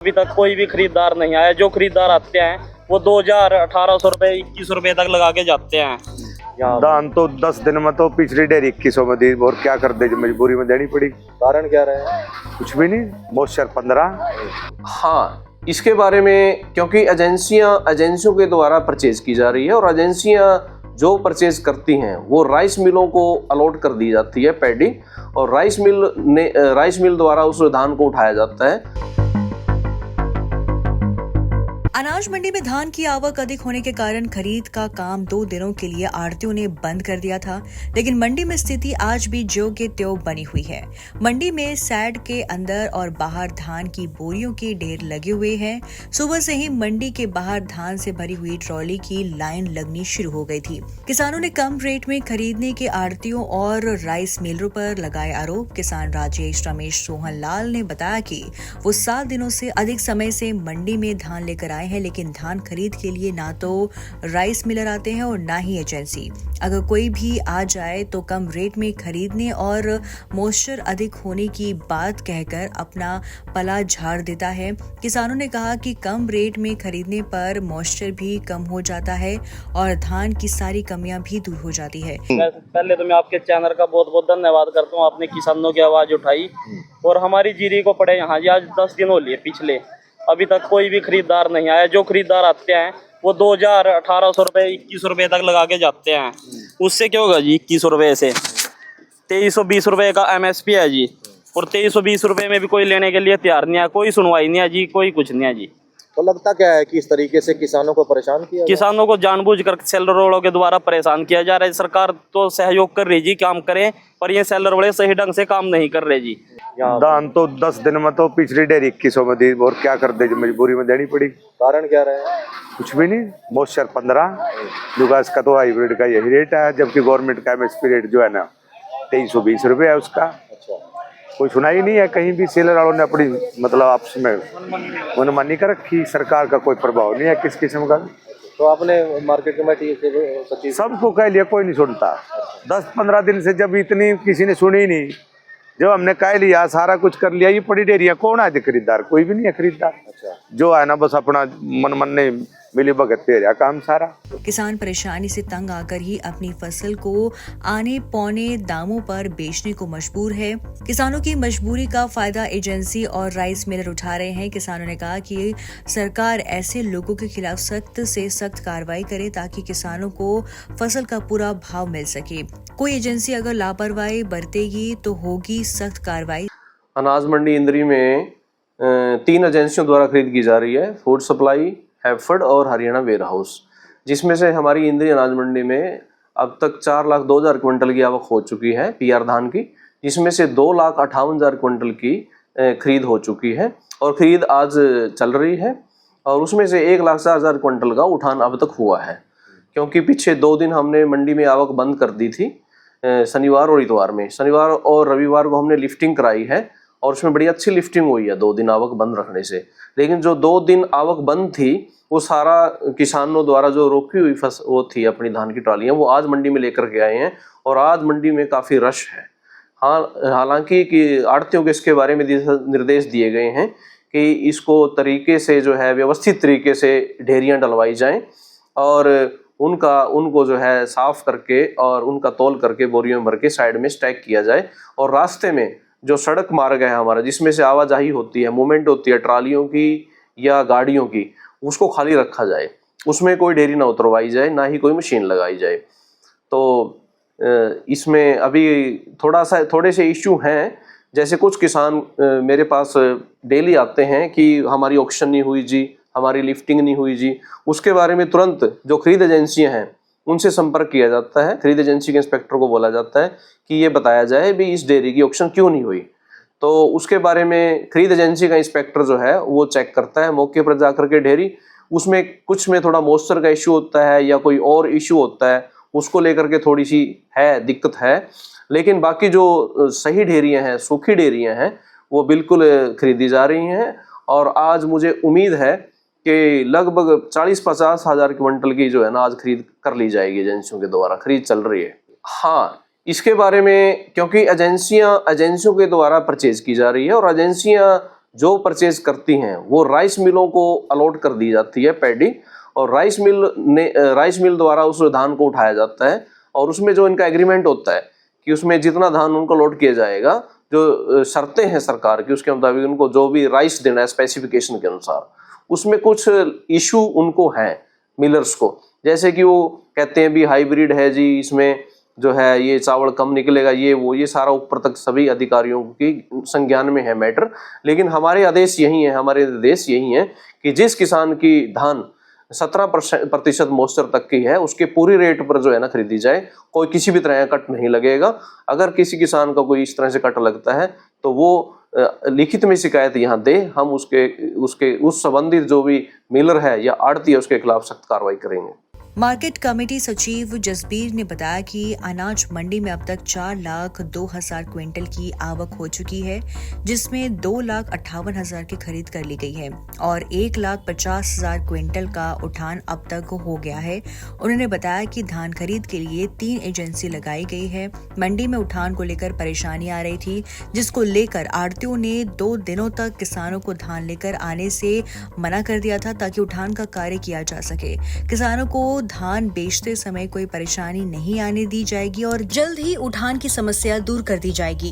अभी तक कोई भी खरीदार नहीं आया। जो खरीदार आते हैं वो 2000, 1800 रुपए, 2100 रुपए तक लगा के जाते हैं। दान तो 10 दिन में तो पिछली डेरी 2100 में दी, और क्या कर दे, जो मजबूरी में देनी पड़ी। कारण क्या रहा है? कुछ भी नहीं, मॉइस्चर 15। हाँ, इसके बारे में क्योंकि एजेंसियों के द्वारा परचेज की जा रही है, और एजेंसियां जो परचेज करती हैं वो राइस मिलों को अलॉट कर दी जाती है पैडी, और राइस मिल द्वारा उस धान को उठाया जाता है। अनाज मंडी में धान की आवक अधिक होने के कारण खरीद का काम 2 दिनों के लिए आढ़तियों ने बंद कर दिया था, लेकिन मंडी में स्थिति आज भी ज्यों के त्यों बनी हुई है। मंडी में सैड के अंदर और बाहर धान की बोरियों के ढेर लगे हुए हैं। सुबह से ही मंडी के बाहर धान से भरी हुई ट्रॉली की लाइन लगनी शुरू हो गई थी। किसानों ने कम रेट में खरीदने के आढ़तियों और राइस मिलरों पर लगाए आरोप। किसान राजेश रमेश सोहन लाल ने बताया कि वो 7 दिनों से अधिक समय से मंडी में धान लेकर आए हैं, लेकिन धान खरीद के लिए ना तो राइस मिलर आते हैं और ना ही एजेंसी। अगर कोई भी आ जाए तो कम रेट में खरीदने और मॉइस्चर अधिक होने की बात कहकर अपना पला झाड़ देता है। किसानों ने कहा कि कम रेट में खरीदने पर मॉइस्चर भी कम हो जाता है और धान की सारी कमियां भी दूर हो जाती है। पहले तो मैं आपके चैनल का बहुत बहुत धन्यवाद करता हूँ। आपने किसानों की आवाज उठाई और हमारी जीरी को पड़े यहाँ जी आज 10 दिन हो लिए पिछले, अभी तक कोई भी खरीदार नहीं आया। जो खरीदार आते हैं वो 2000, 1800 रुपए, 2100 रुपए तक लगा के जाते हैं। उससे क्या होगा जी? 2100 रुपए से 2320 रुपए का MSP है जी, और 2320 रुपए में भी कोई लेने के लिए तैयार नहीं है। कोई सुनवाई नहीं है जी, कोई कुछ नहीं है जी। तो लगता क्या है कि इस तरीके से किसानों को परेशान किया? किसानों को जानबूझकर सेलर वालों के द्वारा परेशान किया जा रहा है। सरकार तो सहयोग कर रही जी, काम करे, पर ये सेलर वाले सही ढंग से काम नहीं कर रहे जी। दान तो 10 दिन में तो पिछली डेरी 2100 में दी, और क्या कर दे, जो मजबूरी में देनी पड़ी। कारण क्या रहा है? कुछ भी नहीं, मॉइस्चर 15। जुगास का तो हाइब्रिड का यही रेट है, जबकि गवर्नमेंट का MSP रेट जो है ना 2320 रुपये है उसका। अच्छा, कोई सुनाई नहीं है कहीं भी। सेलर वालों ने अपनी मतलब आपस में मनमानी कर रखी। सरकार का कोई प्रभाव नहीं है किस किस्म का। तो आपने मार्केट कमेटी से सचिव सबको कह लिया, कोई नहीं सुनता। 10-15 दिन से जब इतनी किसी ने सुनी नहीं, जब हमने कह लिया, सारा कुछ कर लिया, ये पड़ी डेरिया, कौन है खरीदार? कोई भी नहीं है खरीदार। अच्छा, जो है ना बस अपना मन ने मिली भगत पे रहा काम सारा। किसान परेशानी से तंग आकर ही अपनी फसल को आने पौने दामों पर बेचने को मजबूर है। किसानों की मजबूरी का फायदा एजेंसी और राइस मिलर उठा रहे हैं। किसानों ने कहा कि सरकार ऐसे लोगों के खिलाफ सख्त से सख्त कार्रवाई करे ताकि किसानों को फसल का पूरा भाव मिल सके। कोई एजेंसी अगर लापरवाही बरतेगी तो होगी सख्त कार्रवाई। अनाज मंडी इंद्री में 3 एजेंसियों द्वारा खरीद की जा रही है, फूड सप्लाई, हैफर्ड और हरियाणा वेयर हाउस, जिसमें से हमारी इंद्री अनाज मंडी में अब तक 4,02,000 क्विंटल की आवक हो चुकी है PR धान की, जिसमें से 2,58,000 क्विंटल की खरीद हो चुकी है, और खरीद आज चल रही है, और उसमें से 1,04,000 क्विंटल का उठान अब तक हुआ है। क्योंकि पीछे 2 दिन हमने मंडी में आवक बंद कर दी थी, शनिवार और इतवार में। शनिवार और रविवार को हमने लिफ्टिंग कराई है, और उसमें बड़ी अच्छी लिफ्टिंग हुई है 2 दिन आवक बंद रखने से। लेकिन जो 2 दिन आवक बंद थी वो सारा किसानों द्वारा जो रोकी हुई वो थी अपनी धान की ट्रालियां, वो आज मंडी में लेकर के आए हैं, और आज मंडी में काफ़ी रश है। हाँ, हालांकि कि आढ़तियों को इसके बारे में निर्देश दिए गए हैं कि इसको तरीके से जो है व्यवस्थित तरीके से ढेरियाँ डलवाई जाएँ, और उनको जो है साफ करके और उनका तौल करके बोरियों में भर के साइड में स्टैक किया जाए। और रास्ते में जो सड़क मार्ग है हमारा, जिसमें से आवाजाही होती है, मूवमेंट होती है ट्रालियों की या गाड़ियों की, उसको खाली रखा जाए। उसमें कोई ढेरी ना उतरवाई जाए, ना ही कोई मशीन लगाई जाए। तो इसमें अभी थोड़े से इश्यू हैं। जैसे कुछ किसान मेरे पास डेली आते हैं कि हमारी ऑक्शन नहीं हुई जी, हमारी लिफ्टिंग नहीं हुई जी। उसके बारे में तुरंत जो खरीद एजेंसियां हैं उनसे संपर्क किया जाता है। खरीद एजेंसी के इंस्पेक्टर को बोला जाता है कि ये बताया जाए भी इस डेयरी की ऑक्शन क्यों नहीं हुई। तो उसके बारे में खरीद एजेंसी का इंस्पेक्टर जो है वो चेक करता है मौके पर जाकर के ढेरी। उसमें कुछ में थोड़ा मॉइस्चर का इश्यू होता है या कोई और इश्यू होता है, उसको लेकर के थोड़ी सी दिक्कत है। लेकिन बाकी जो सही ढेरियाँ हैं, सूखी ढेरियाँ हैं, वो बिल्कुल खरीदी जा रही हैं। और आज मुझे उम्मीद है कि लगभग 40-50 हज़ार क्विंटल की जो है ना आज खरीद कर ली जाएगी। एजेंसियों के द्वारा खरीद चल रही है। हाँ, इसके बारे में क्योंकि एजेंसियों के द्वारा परचेज की जा रही है, और एजेंसियां जो परचेज करती हैं वो राइस मिलों को अलॉट कर दी जाती है पैडी, और राइस मिल द्वारा उस धान को उठाया जाता है, और उसमें जो इनका एग्रीमेंट होता है कि उसमें जितना धान उनको लोड किया जाएगा, जो शर्तें हैं सरकार की उसके मुताबिक उनको जो भी राइस देना है स्पेसिफिकेशन के अनुसार, उसमें कुछ इशू उनको हैं मिलर्स को, जैसे कि वो कहते हैं भी हाइब्रिड है जी, इसमें जो है ये चावल कम निकलेगा, ये सारा ऊपर तक सभी अधिकारियों की संज्ञान में है मैटर। लेकिन हमारे आदेश यही है, हमारे निर्देश यही है कि जिस किसान की धान 17% मॉइस्चर तक की है उसके पूरी रेट पर जो है ना खरीदी जाए, कोई किसी भी तरह का कट नहीं लगेगा। अगर किसी किसान का कोई इस तरह से कट लगता है तो वो लिखित में शिकायत यहाँ दे, हम उस संबंधित जो भी मिलर है या आड़ती है उसके खिलाफ सख्त कार्रवाई करेंगे। मार्केट कमेटी सचिव जसबीर ने बताया कि अनाज मंडी में अब तक 4,02,000 क्विंटल की आवक हो चुकी है, जिसमें 2,58,000 की खरीद कर ली गई है और 1,50,000 क्विंटल का उठान अब तक हो गया है। उन्होंने बताया कि धान खरीद के लिए 3 एजेंसी लगाई गई है। मंडी में उठान को लेकर परेशानी आ रही थी, जिसको लेकर आढ़तियों ने 2 दिनों तक किसानों को धान लेकर आने से मना कर दिया था, ताकि उठान का कार्य किया जा सके। किसानों को धान बेचते समय कोई परेशानी नहीं आने दी जाएगी और जल्द ही उठान की समस्या दूर कर दी जाएगी।